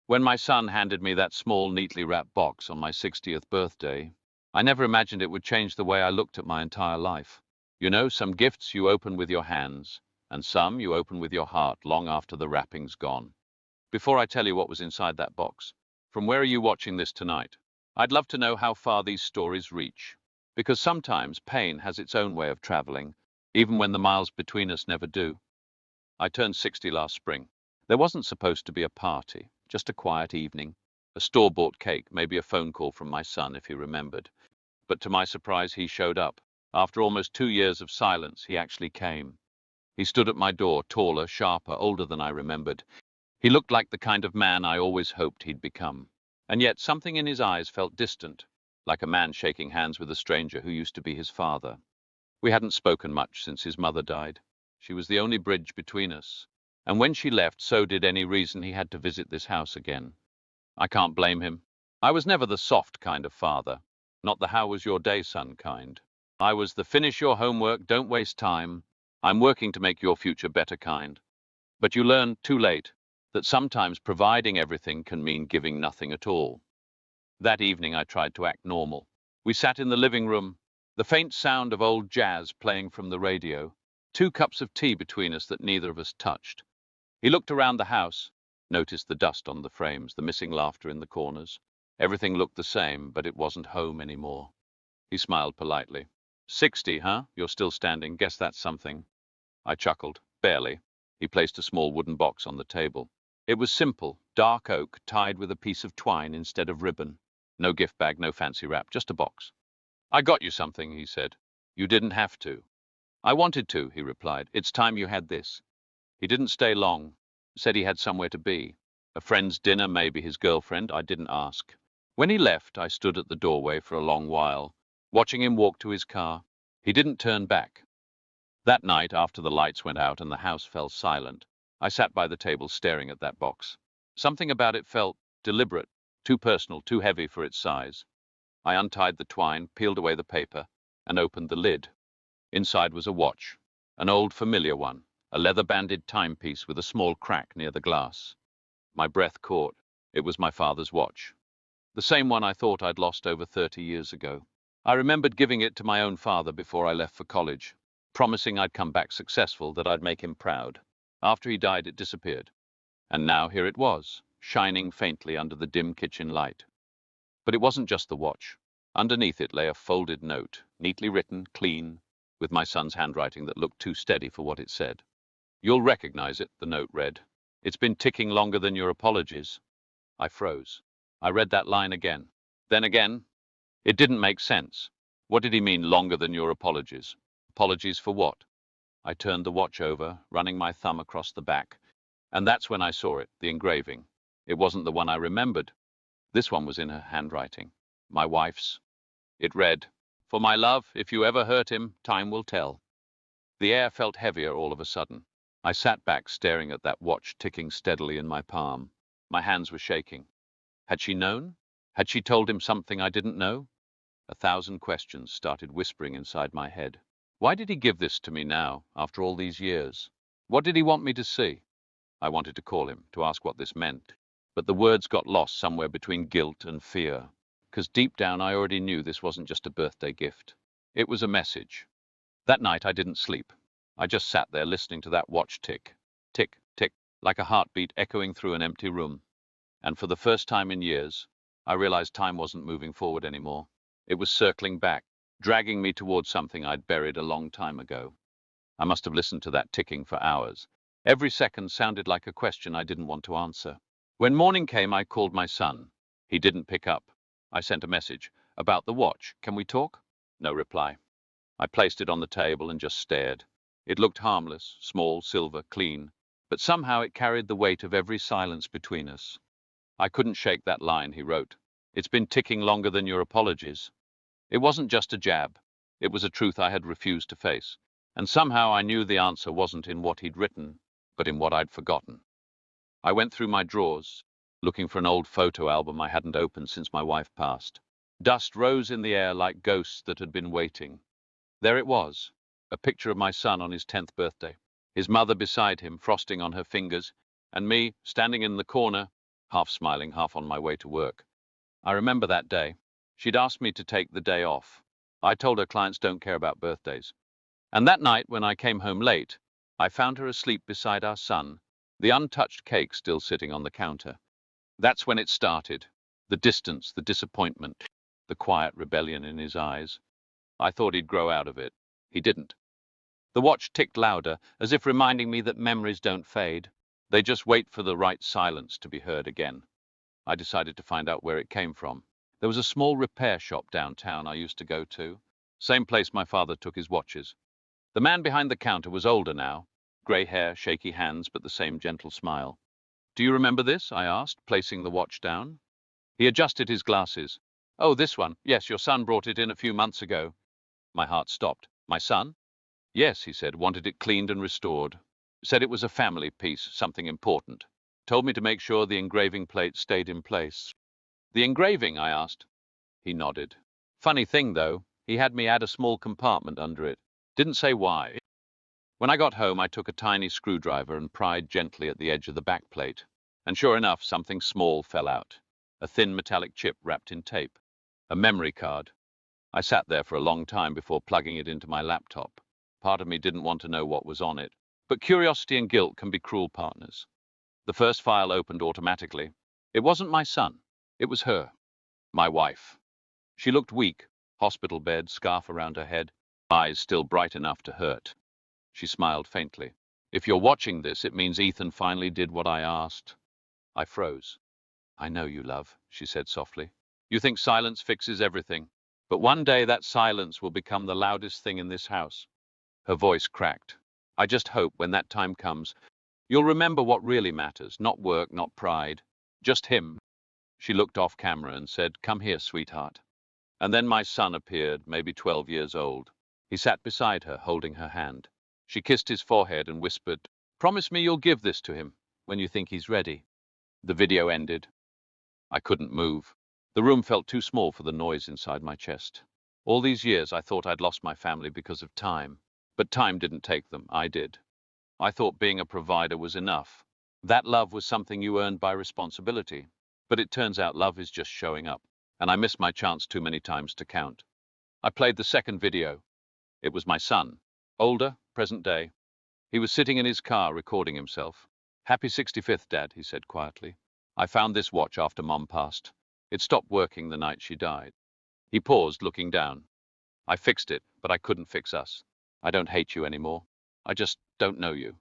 When my son handed me that small, neatly wrapped box on my 60th birthday, I never imagined it would change the way I looked at my entire life. You know, some gifts you open with your hands, and some you open with your heart long after the wrapping's gone. Before I tell you what was inside that box, from where are you watching this tonight? I'd love to know how far these stories reach, because sometimes pain has its own way of traveling, even when the miles between us never do. I turned 60 last spring. There wasn't supposed to be a party, just a quiet evening, a store-bought cake, maybe a phone call from my son if he remembered. But to my surprise, he showed up. After almost 2 years of silence, he actually came. He stood at my door, taller, sharper, older than I remembered. He looked like the kind of man I always hoped he'd become. And yet something in his eyes felt distant, like a man shaking hands with a stranger who used to be his father. We hadn't spoken much since his mother died. She was the only bridge between us. And when she left, so did any reason he had to visit this house again. I can't blame him. I was never the soft kind of father, not the how was your day son kind. I was the finish your homework, don't waste time. I'm working to make your future better kind. But you learn too late that sometimes providing everything can mean giving nothing at all. That evening I tried to act normal. We sat in the living room, the faint sound of old jazz playing from the radio, 2 cups of tea between us that neither of us touched. He looked around the house, noticed the dust on the frames, the missing laughter in the corners. Everything looked the same, but it wasn't home anymore. He smiled politely. 60, huh? You're still standing. Guess that's something. I chuckled. Barely. He placed a small wooden box on the table. It was simple, dark oak, tied with a piece of twine instead of ribbon. No gift bag, no fancy wrap, just a box. I got you something, he said. You didn't have to. I wanted to, he replied. It's time you had this. He didn't stay long. Said he had somewhere to be. A friend's dinner, maybe his girlfriend. I didn't ask. When he left, I stood at the doorway for a long while, watching him walk to his car. He didn't turn back. That night, after the lights went out and the house fell silent, I sat by the table staring at that box. Something about it felt deliberate, too personal, too heavy for its size. I untied the twine, peeled away the paper, and opened the lid. Inside was a watch, an old familiar one, a leather-banded timepiece with a small crack near the glass. My breath caught. It was my father's watch. The same one I thought I'd lost over 30 years ago. I remembered giving it to my own father before I left for college, promising I'd come back successful, that I'd make him proud. After he died, it disappeared. And now here it was, shining faintly under the dim kitchen light. But it wasn't just the watch. Underneath it lay a folded note, neatly written, clean, with my son's handwriting that looked too steady for what it said. You'll recognize it, the note read. It's been ticking longer than your apologies. I froze. I read that line again. Then again. It didn't make sense. What did he mean, longer than your apologies? Apologies for what? I turned the watch over, running my thumb across the back. And that's when I saw it, the engraving. It wasn't the one I remembered. This one was in her handwriting. My wife's. It read, "For my love, if you ever hurt him, time will tell." The air felt heavier all of a sudden. I sat back, staring at that watch ticking steadily in my palm. My hands were shaking. Had she known? Had she told him something I didn't know? 1,000 questions started whispering inside my head. Why did he give this to me now, after all these years? What did he want me to see? I wanted to call him, to ask what this meant. But the words got lost somewhere between guilt and fear. Because deep down I already knew this wasn't just a birthday gift. It was a message. That night I didn't sleep. I just sat there listening to that watch tick, tick, tick, like a heartbeat echoing through an empty room. And for the first time in years, I realized time wasn't moving forward anymore. It was circling back, dragging me towards something I'd buried a long time ago. I must have listened to that ticking for hours. Every second sounded like a question I didn't want to answer. When morning came, I called my son. He didn't pick up. I sent a message. About the watch. Can we talk? No reply. I placed it on the table and just stared. It looked harmless, small, silver, clean, but somehow it carried the weight of every silence between us. I couldn't shake that line, he wrote. It's been ticking longer than your apologies. It wasn't just a jab. It was a truth I had refused to face. And somehow I knew the answer wasn't in what he'd written, but in what I'd forgotten. I went through my drawers, looking for an old photo album I hadn't opened since my wife passed. Dust rose in the air like ghosts that had been waiting. There it was, a picture of my son on his 10th birthday, his mother beside him, frosting on her fingers, and me, standing in the corner, half smiling, half on my way to work. I remember that day. She'd asked me to take the day off. I told her clients don't care about birthdays. And that night, when I came home late, I found her asleep beside our son, the untouched cake still sitting on the counter. That's when it started. The distance, the disappointment, the quiet rebellion in his eyes. I thought he'd grow out of it. He didn't. The watch ticked louder, as if reminding me that memories don't fade. They just wait for the right silence to be heard again. I decided to find out where it came from. There was a small repair shop downtown I used to go to. Same place my father took his watches. The man behind the counter was older now. Grey hair, shaky hands, but the same gentle smile. "Do you remember this?" I asked, placing the watch down. He adjusted his glasses. "Oh, this one. Yes, your son brought it in a few months ago." My heart stopped. "My son?" "Yes," he said, "wanted it cleaned and restored. Said it was a family piece, something important. Told me to make sure the engraving plate stayed in place." "The engraving?" I asked. He nodded. "Funny thing, though, he had me add a small compartment under it. Didn't say why." When I got home, I took a tiny screwdriver and pried gently at the edge of the back plate. And sure enough, something small fell out. A thin metallic chip wrapped in tape. A memory card. I sat there for a long time before plugging it into my laptop. Part of me didn't want to know what was on it. But curiosity and guilt can be cruel partners. The first file opened automatically. It wasn't my son. It was her. My wife. She looked weak. Hospital bed, scarf around her head. Eyes still bright enough to hurt. She smiled faintly. "If you're watching this, it means Ethan finally did what I asked." I froze. "I know you, love," she said softly. "You think silence fixes everything. But one day that silence will become the loudest thing in this house." Her voice cracked. "I just hope when that time comes, you'll remember what really matters. Not work, not pride. Just him." She looked off camera and said, "Come here, sweetheart." And then my son appeared, maybe 12 years old. He sat beside her, holding her hand. She kissed his forehead and whispered, "Promise me you'll give this to him when you think he's ready." The video ended. I couldn't move. The room felt too small for the noise inside my chest. All these years I thought I'd lost my family because of time. But time didn't take them, I did. I thought being a provider was enough. That love was something you earned by responsibility. But it turns out love is just showing up. And I missed my chance too many times to count. I played the second video. It was my son. Older, present day. He was sitting in his car recording himself. "Happy 65th, Dad," he said quietly. "I found this watch after Mom passed. It stopped working the night she died." He paused, looking down. "I fixed it, but I couldn't fix us. I don't hate you anymore. I just don't know you."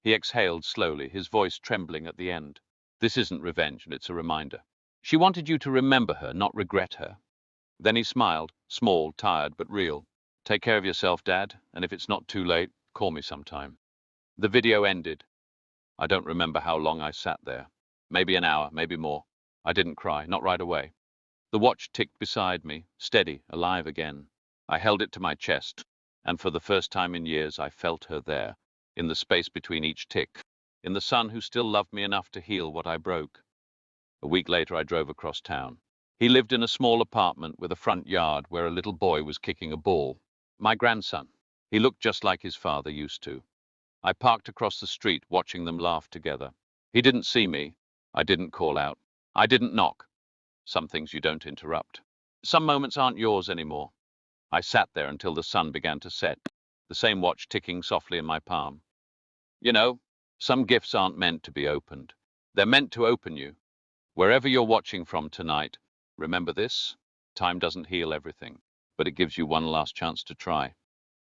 He exhaled slowly, his voice trembling at the end. "This isn't revenge, and it's a reminder. She wanted you to remember her, not regret her." Then he smiled, small, tired, but real. "Take care of yourself, Dad, and if it's not too late, call me sometime." The video ended. I don't remember how long I sat there. Maybe an hour, maybe more. I didn't cry, not right away. The watch ticked beside me, steady, alive again. I held it to my chest, and for the first time in years I felt her there, in the space between each tick, in the son who still loved me enough to heal what I broke. A week later I drove across town. He lived in a small apartment with a front yard where a little boy was kicking a ball. My grandson. He looked just like his father used to. I parked across the street, watching them laugh together. He didn't see me. I didn't call out. I didn't knock. Some things you don't interrupt. Some moments aren't yours anymore. I sat there until the sun began to set, the same watch ticking softly in my palm. You know, some gifts aren't meant to be opened. They're meant to open you. Wherever you're watching from tonight, remember this: time doesn't heal everything, but it gives you one last chance to try.